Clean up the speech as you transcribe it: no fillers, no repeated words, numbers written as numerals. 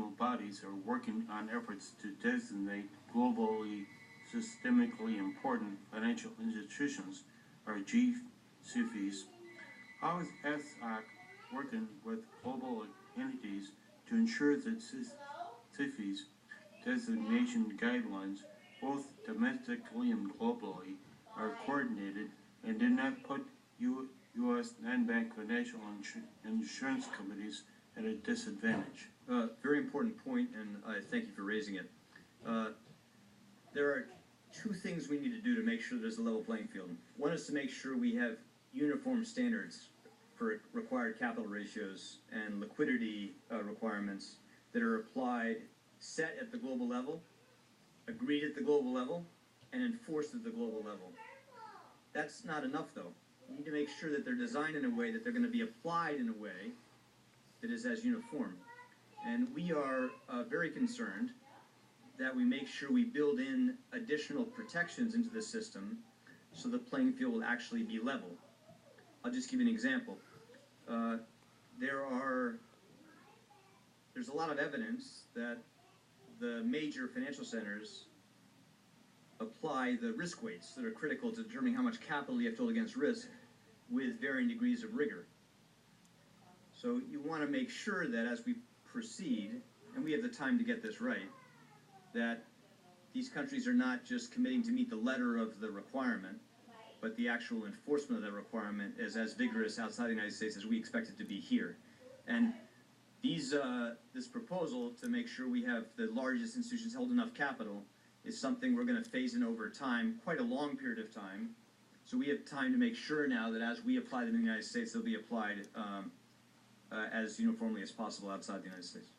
bodies are working on efforts to designate globally systemically important financial institutions, or G-SIFIs. How is SOC working with global entities to ensure that SIFIs designation guidelines, both domestically and globally, are coordinated and do not put U.S. non-bank financial insurance companies at a disadvantage? Very important point, and I thank you for raising it. There are two things we need to do to make sure there's a level playing field. One is to make sure we have uniform standards for required capital ratios and liquidity requirements that are applied, set at the global level, agreed at the global level, and enforced at the global level. That's not enough, though. You need to make sure that they're designed in a way that they're going to be applied in a way that is as uniform. And we are very concerned that we make sure we build in additional protections into the system so the playing field will actually be level. I'll just give you an example. There's a lot of evidence that the major financial centers apply the risk weights that are critical to determining how much capital you have to hold against risk with varying degrees of rigor. So you want to make sure that as we proceed, and we have the time to get this right, that these countries are not just committing to meet the letter of the requirement, but the actual enforcement of that requirement is as vigorous outside the United States as we expect it to be here. And this proposal to make sure we have the largest institutions held enough capital is something we're going to phase in over time, quite a long period of time. So we have time to make sure now that as we apply them in the United States, they'll be applied as uniformly as possible outside the United States.